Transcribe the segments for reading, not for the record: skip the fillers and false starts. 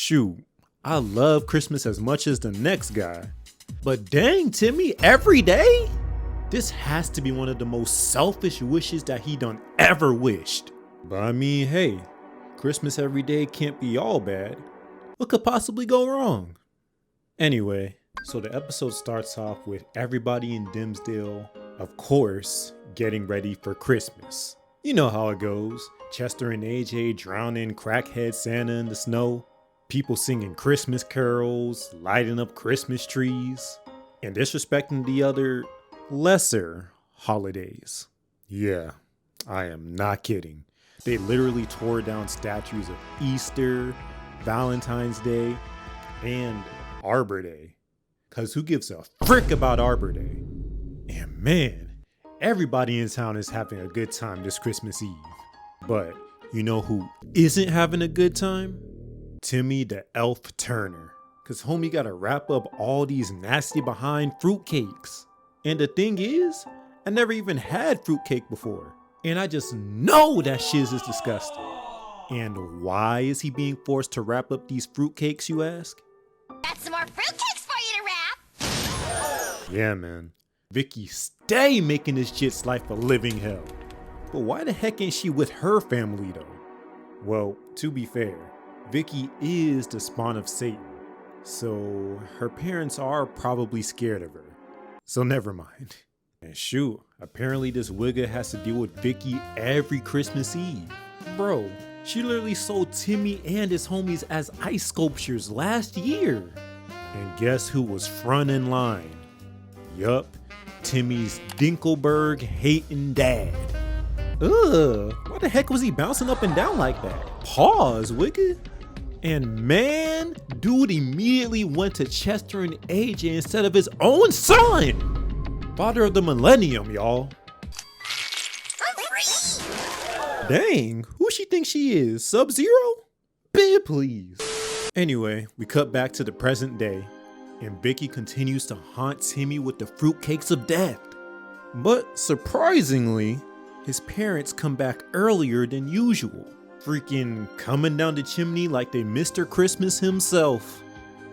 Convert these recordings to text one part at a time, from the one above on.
Shoot, I love Christmas as much as the next guy. But dang, Timmy, every day? This has to be one of the most selfish wishes that he done ever wished. But I mean, hey, Christmas every day can't be all bad. What could possibly go wrong? Anyway, so the episode starts off with everybody in Dimsdale, of course, getting ready for Christmas. You know how it goes. Chester and AJ drowning crackhead Santa in the snow. People singing Christmas carols, lighting up Christmas trees, and disrespecting the other, lesser holidays. Yeah, I am not kidding. They literally tore down statues of Easter, Valentine's Day, and Arbor Day. Cause who gives a frick about Arbor Day? And man, everybody in town is having a good time this Christmas Eve. But you know who isn't having a good time? Timmy the Elf Turner. Cause homie gotta wrap up all these nasty behind fruitcakes. And the thing is, I never even had fruitcake before. And I just know that shiz is disgusting. And why is he being forced to wrap up these fruitcakes, you ask? Got some more fruitcakes for you to wrap. Yeah, man. Vicky stay making this shit's life a living hell. But why the heck ain't she with her family though? Well, to be fair, Vicky is the spawn of Satan. So her parents are probably scared of her. So never mind. And shoot, apparently this wigger has to deal with Vicky every Christmas Eve. Bro, she literally sold Timmy and his homies as ice sculptures last year. And guess who was front in line? Yup, Timmy's Dinkelberg hating dad. Ugh, why the heck was he bouncing up and down like that? Pause, wigger. And man, dude immediately went to Chester and AJ instead of his own son. Father of the millennium, y'all. Dang, who she thinks she is? Sub-Zero? Bid please. Anyway, we cut back to the present day, and Vicky continues to haunt Timmy with the fruitcakes of death. But surprisingly, his parents come back earlier than usual. Freaking coming down the chimney like they Mr. Christmas himself.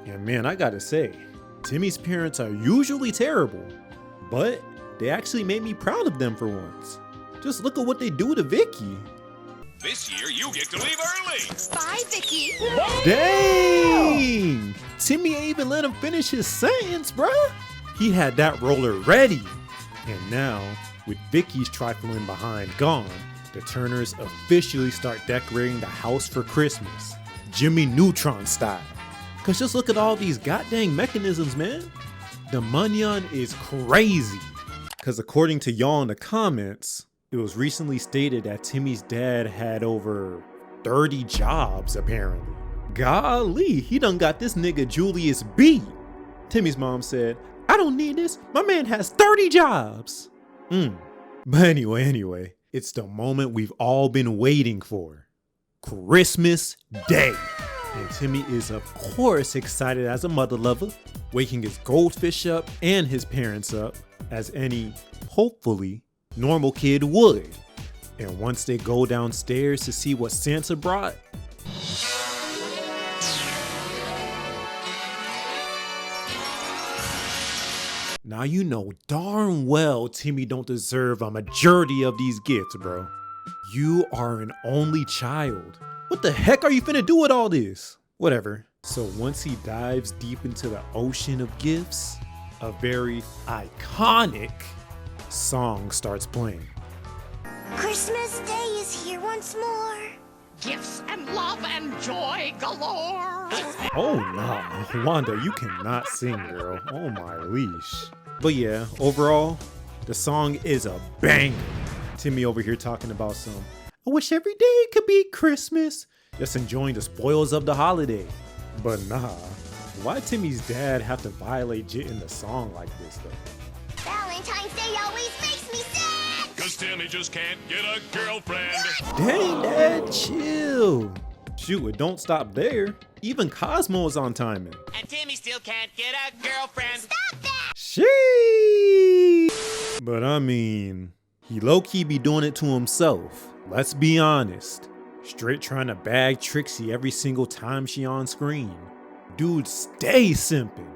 And man, I gotta say, Timmy's parents are usually terrible, but they actually made me proud of them for once. Just look at what they do to Vicky. This year you get to leave early. Bye, Vicky. Dang! Timmy ain't even let him finish his sentence, bruh. He had that roller ready. And now, with Vicky's trifling behind gone, the Turners officially start decorating the house for Christmas, Jimmy Neutron style. Cause just look at all these goddamn mechanisms, man. The munyon is crazy. Cause according to y'all in the comments, it was recently stated that Timmy's dad had over 30 jobs apparently. Golly, he done got this nigga Julius beat. Timmy's mom said, I don't need this, my man has 30 jobs. But anyway. It's the moment we've all been waiting for. Christmas Day. And Timmy is of course excited as a mother lover, waking his goldfish up and his parents up, as any, hopefully, normal kid would. And once they go downstairs to see what Santa brought, now you know darn well Timmy don't deserve a majority of these gifts, bro. You are an only child. What the heck are you finna do with all this? Whatever. So once he dives deep into the ocean of gifts, a very iconic song starts playing. Christmas Day is here once more. Gifts and love and joy galore. Oh nah, Wanda, you cannot sing, girl. Oh my leash. But yeah, overall, the song is a banger. Timmy over here talking about some, I wish every day could be Christmas. Just enjoying the spoils of the holiday. But nah, why Timmy's dad have to violate Jit in the song like this though? Valentine's Day always makes me sad. Cause Timmy just can't get a girlfriend. Dang, Dad, chill. Shoot, it don't stop there. Even Cosmo is on timing. And Timmy still can't get a girlfriend. Stop that! Sheesh. But I mean, he low-key be doing it to himself. Let's be honest. Straight trying to bag Trixie every single time she on screen. Dude stay simping.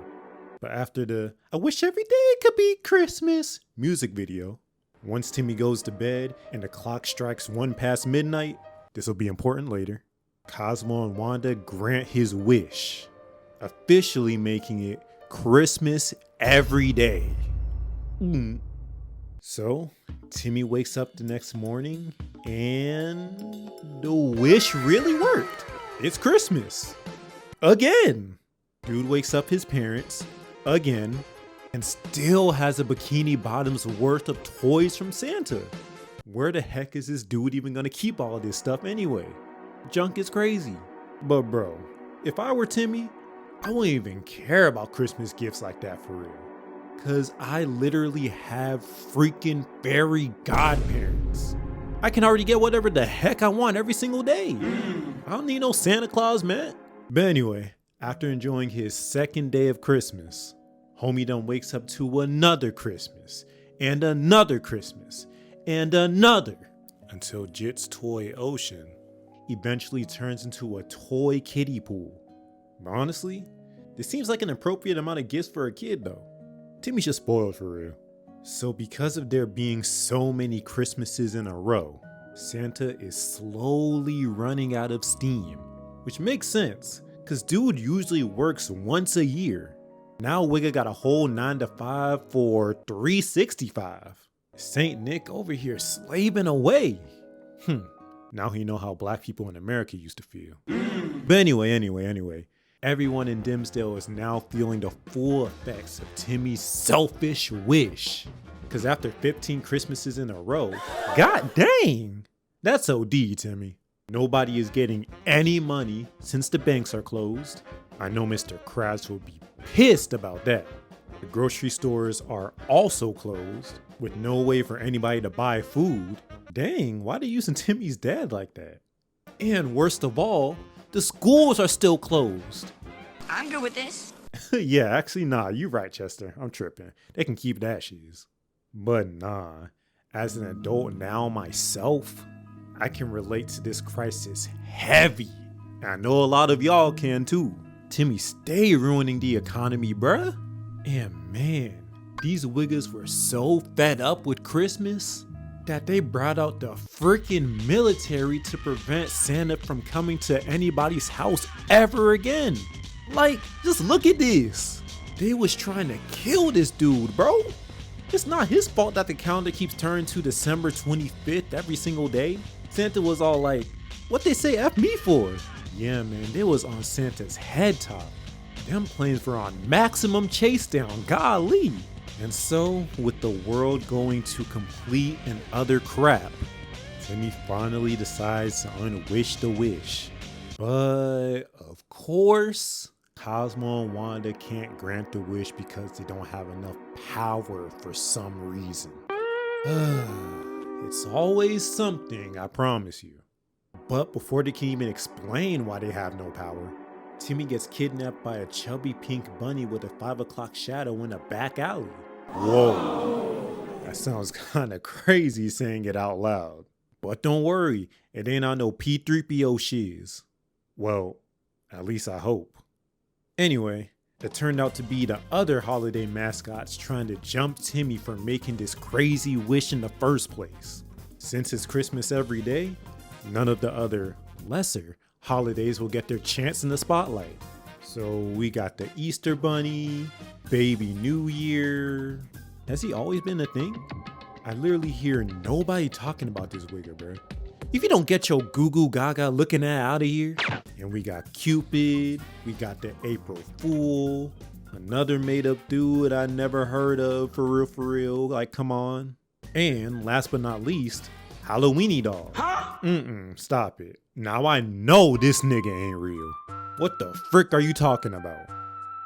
But after the "I wish every day could be Christmas" music video, once Timmy goes to bed and the clock strikes 1 past midnight, this will be important later, Cosmo and Wanda grant his wish, officially making it Christmas every day. So, Timmy wakes up the next morning and the wish really worked. It's Christmas. Again. Dude wakes up his parents again and still has a Bikini Bottom's worth of toys from Santa. Where the heck is this dude even gonna keep all this stuff anyway? Junk is crazy. But bro, if I were Timmy, I wouldn't even care about Christmas gifts like that for real. Cause I literally have freaking fairy godparents. I can already get whatever the heck I want every single day. I don't need no Santa Claus, man. But anyway, after enjoying his second day of Christmas, homie done wakes up to another Christmas, and another Christmas, and another, until Jit's toy ocean eventually turns into a toy kiddie pool. But honestly, this seems like an appropriate amount of gifts for a kid though. Timmy's just spoiled for real. So because of there being so many Christmases in a row, Santa is slowly running out of steam, which makes sense, cause dude usually works once a year. Now Wigga got a whole 9 to 5 for 365. Saint Nick over here slaving away. Now he know how black people in America used to feel. But anyway, everyone in Dimsdale is now feeling the full effects of Timmy's selfish wish. Cause after 15 Christmases in a row, god dang, that's OD, Timmy. Nobody is getting any money since the banks are closed. I know Mr. Krabs will be pissed about that. The grocery stores are also closed, with no way for anybody to buy food. Dang, why they using Timmy's dad like that? And worst of all, the schools are still closed. I'm good with this. Yeah, actually, nah, you right, Chester. I'm tripping. They can keep that shiz. But nah, as an adult now myself, I can relate to this crisis heavy. And I know a lot of y'all can too. Timmy stay ruining the economy, bruh. And man, these Wiggers were so fed up with Christmas that they brought out the freaking military to prevent Santa from coming to anybody's house ever again. Like, just look at this. They was trying to kill this dude, bro. It's not his fault that the calendar keeps turning to December 25th every single day. Santa was all like, what they say F me for? Yeah, man, they was on Santa's head top. Them planes were on maximum chase down, golly. And so, with the world going to complete and utter crap, Timmy finally decides to unwish the wish. But, of course, Cosmo and Wanda can't grant the wish because they don't have enough power for some reason. It's always something, I promise you. But before they can even explain why they have no power, Timmy gets kidnapped by a chubby pink bunny with a 5 o'clock shadow in a back alley. Whoa, that sounds kinda crazy saying it out loud. But don't worry, it ain't on no P3PO shiz. Well, at least I hope. Anyway, it turned out to be the other holiday mascots trying to jump Timmy for making this crazy wish in the first place. Since it's Christmas every day, none of the other lesser holidays will get their chance in the spotlight. So we got the Easter Bunny, Baby New Year. Has he always been a thing? I literally hear nobody talking about this wigger, bro. If you don't get your goo goo gaga looking at out of here. And we got Cupid, we got the April Fool, another made up dude I never heard of for real, like come on. And last but not least, Halloweeny Dog. Stop it. Now I know this nigga ain't real. What the frick are you talking about?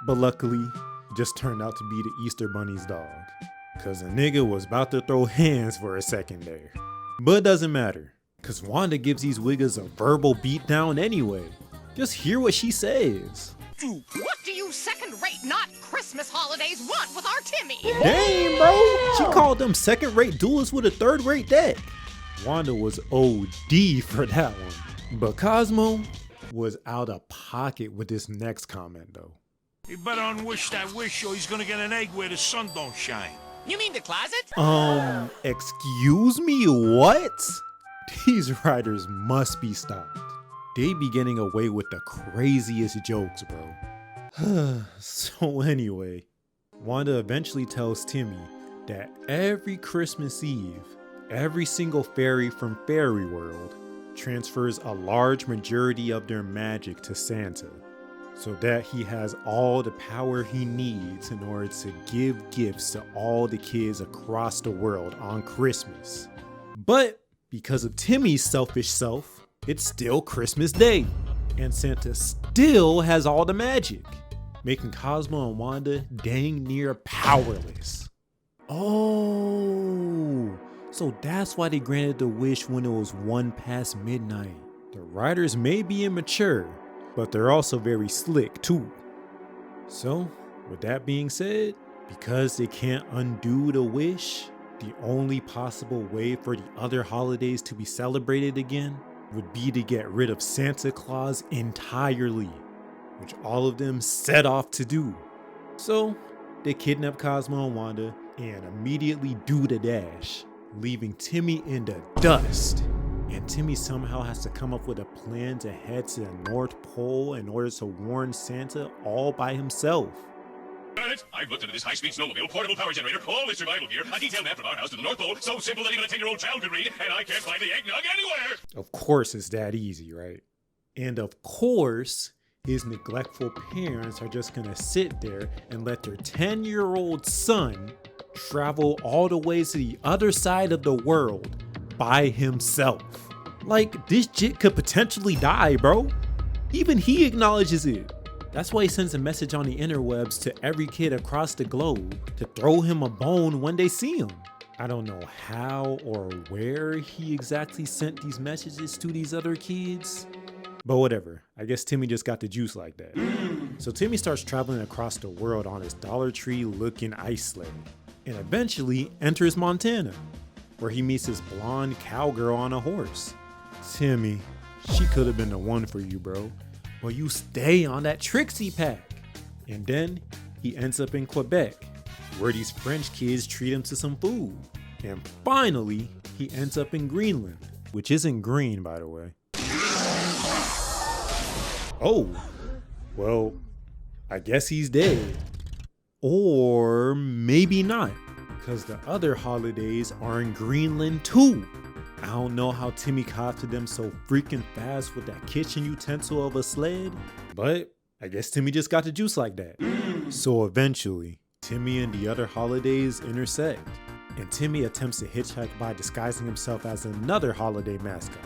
But luckily, it just turned out to be the Easter Bunny's dog. Cause a nigga was about to throw hands for a second there. But it doesn't matter. Cause Wanda gives these wiggers a verbal beatdown anyway. Just hear what she says. What do you second-rate, not Christmas holidays want with our Timmy? Damn, bro. She called them second-rate duelists with a third-rate deck. Wanda was OD for that one. But Cosmo was out of pocket with this next comment though. You better unwish that wish or he's gonna get an egg where the sun don't shine. You mean the closet? Excuse me, what? These writers must be stopped. They be getting away with the craziest jokes, bro. So anyway, Wanda eventually tells Timmy that every Christmas Eve, every single fairy from Fairy World transfers a large majority of their magic to Santa, so that he has all the power he needs in order to give gifts to all the kids across the world on Christmas. But because of Timmy's selfish self, it's still Christmas Day, and Santa still has all the magic, making Cosmo and Wanda dang near powerless. Oh, so that's why they granted the wish when it was 1 past midnight. The writers may be immature, but they're also very slick too. So, with that being said, because they can't undo the wish, the only possible way for the other holidays to be celebrated again would be to get rid of Santa Claus entirely, which all of them set off to do. So, they kidnap Cosmo and Wanda and immediately do the dash, leaving Timmy in the dust. And Timmy somehow has to come up with a plan to head to the North Pole in order to warn Santa all by himself. I've looked into this high-speed snowmobile, portable power generator, all this survival gear, a detailed map from our house to the North Pole, so simple that even a 10-year-old child could read, and I can't find the eggnog anywhere! Of course it's that easy, right? And of course, his neglectful parents are just gonna sit there and let their 10-year-old son travel all the way to the other side of the world by himself. Like, this jit could potentially die, bro. Even he acknowledges it. That's why he sends a message on the interwebs to every kid across the globe to throw him a bone when they see him. I don't know how or where he exactly sent these messages to these other kids, but whatever. I guess Timmy just got the juice like that. So Timmy starts traveling across the world on his Dollar Tree looking ice sleigh, and eventually enters Montana, where he meets this blonde cowgirl on a horse. Timmy, she could have been the one for you, bro, but you stay on that Trixie pack. And then he ends up in Quebec, where these French kids treat him to some food. And finally, he ends up in Greenland, which isn't green, by the way. Oh, well, I guess he's dead. Or maybe not, because the other holidays are in Greenland too. I don't know how Timmy caught to them so freaking fast with that kitchen utensil of a sled, but I guess Timmy just got the juice like that. So eventually, Timmy and the other holidays intersect, and Timmy attempts to hitchhike by disguising himself as another holiday mascot,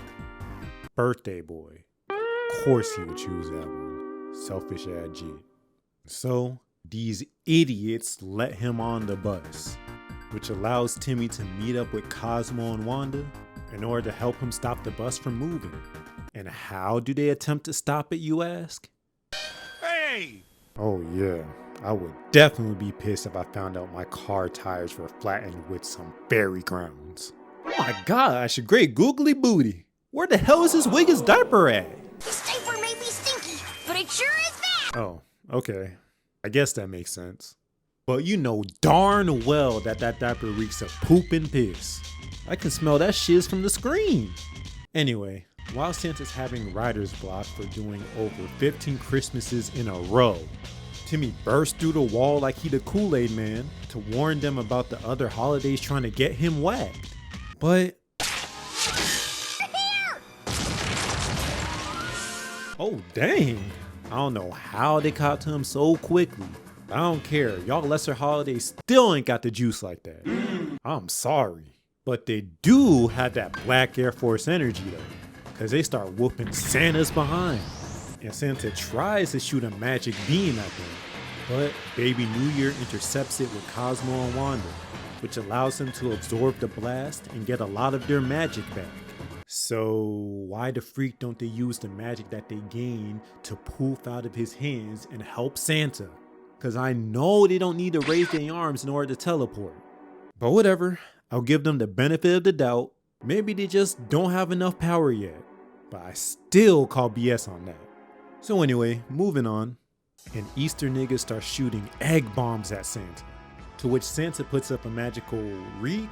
Birthday Boy. Of course he would choose that one, selfish ass G. So these idiots let him on the bus, which allows Timmy to meet up with Cosmo and Wanda in order to help him stop the bus from moving. And how do they attempt to stop it, you ask? Hey! Oh yeah, I would definitely be pissed if I found out my car tires were flattened with some fairy grounds. Oh my gosh, great googly booty. Where the hell is this Wiggins diaper at? This diaper may be stinky, but it sure is fat. Oh, okay. I guess that makes sense. But you know darn well that diaper reeks of poop and piss. I can smell that shiz from the screen. Anyway, while Santa's having writer's block for doing over 15 Christmases in a row, Timmy bursts through the wall like he the Kool-Aid man to warn them about the other holidays trying to get him whacked. But oh dang, I don't know how they caught to him so quickly. I don't care, y'all lesser holidays still ain't got the juice like that. I'm sorry. But they do have that black Air Force energy though, because they start whooping Santa's behind. And Santa tries to shoot a magic beam at them, but Baby New Year intercepts it with Cosmo and Wanda, which allows them to absorb the blast and get a lot of their magic back. So why the freak don't they use the magic that they gain to poof out of his hands and help Santa? Because I know they don't need to raise their arms in order to teleport. But whatever, I'll give them the benefit of the doubt. Maybe they just don't have enough power yet. but I still call BS on that. So anyway, moving on. An Easter nigga starts shooting egg bombs at Santa, to which Santa puts up a magical wraith?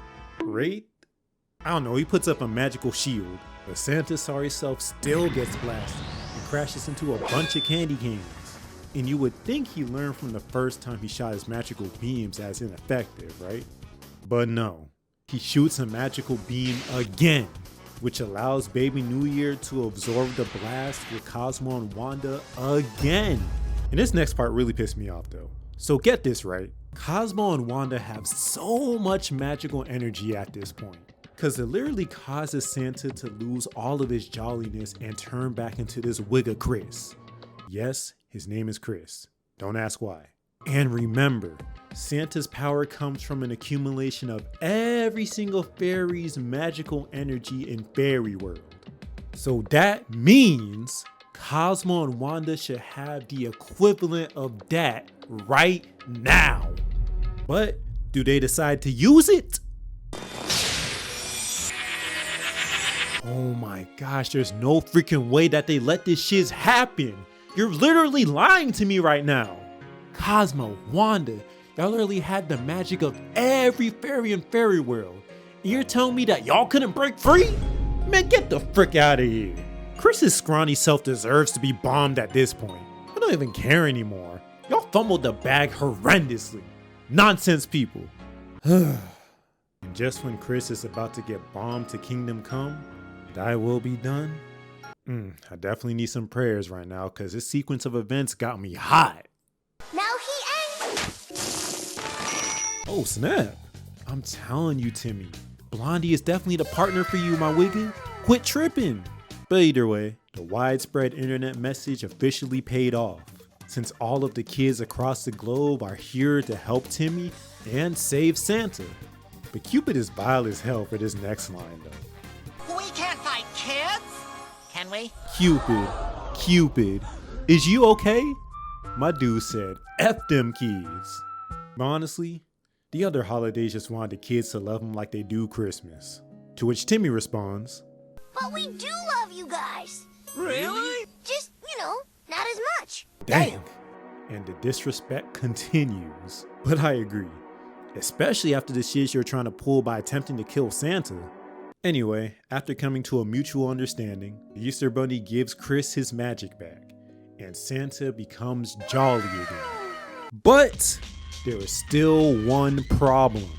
I don't know, he puts up a magical shield, but Santa's sorry self still gets blasted and crashes into a bunch of candy canes. And you would think he learned from the first time he shot his magical beams as ineffective, right? But no, he shoots a magical beam again, which allows Baby New Year to absorb the blast with Cosmo and Wanda again. And this next part really pissed me off though. So get this right, Cosmo and Wanda have so much magical energy at this point, because it literally causes Santa to lose all of his jolliness and turn back into this wigga Chris. Yes, his name is Chris. Don't ask why. And remember, Santa's power comes from an accumulation of every single fairy's magical energy in Fairy World. So that means Cosmo and Wanda should have the equivalent of that right now. But do they decide to use it? Oh my gosh, there's no freaking way that they let this shit happen. You're literally lying to me right now. Cosmo, Wanda, y'all literally had the magic of every fairy in Fairy World. And you're telling me that y'all couldn't break free? Man, get the frick out of here. Chris's scrawny self deserves to be bombed at this point. I don't even care anymore. Y'all fumbled the bag horrendously. Nonsense people. And just when Chris is about to get bombed to Kingdom Come, thy will be done. I definitely need some prayers right now because this sequence of events got me hot. Now he ends. Oh snap. I'm telling you, Timmy, Blondie is definitely the partner for you, my wiggy. Quit tripping. But either way, the widespread internet message officially paid off, since all of the kids across the globe are here to help Timmy and save Santa. But Cupid is vile as hell for this next line though. We can't fight kids, can we? Cupid, is you okay? My dude said, F them kids. But honestly, the other holidays just wanted the kids to love them like they do Christmas. To which Timmy responds, But we do love you guys. Really? Just, not as much. dang. And the disrespect continues. But I agree, especially after the shit you're trying to pull by attempting to kill Santa. Anyway, after coming to a mutual understanding, the Easter Bunny gives Chris his magic back, and Santa becomes jolly again. But there is still one problem.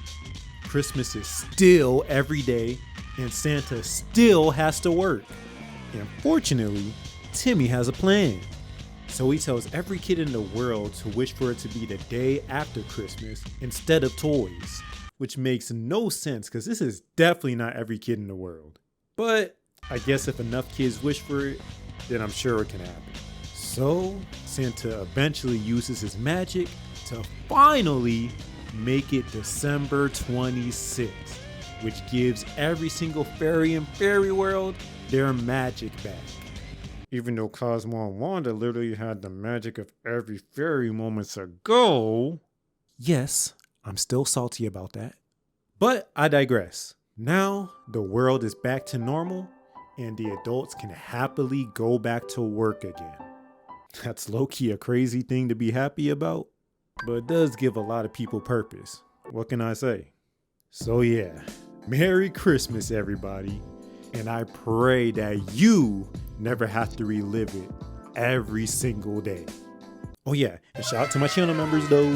Christmas is still every day, and Santa still has to work. And fortunately, Timmy has a plan. So he tells every kid in the world to wish for it to be the day after Christmas instead of toys. Which makes no sense because this is definitely not every kid in the world. But I guess if enough kids wish for it, then I'm sure it can happen. So Santa eventually uses his magic to finally make it December 26th, which gives every single fairy in Fairy World their magic back. Even though Cosmo and Wanda literally had the magic of every fairy moments ago, yes, I'm still salty about that. But I digress. Now the world is back to normal and the adults can happily go back to work again. That's low-key a crazy thing to be happy about, but it does give a lot of people purpose. What can I say? So yeah, Merry Christmas everybody. And I pray that you never have to relive it every single day. Oh yeah, and shout out to my channel members though.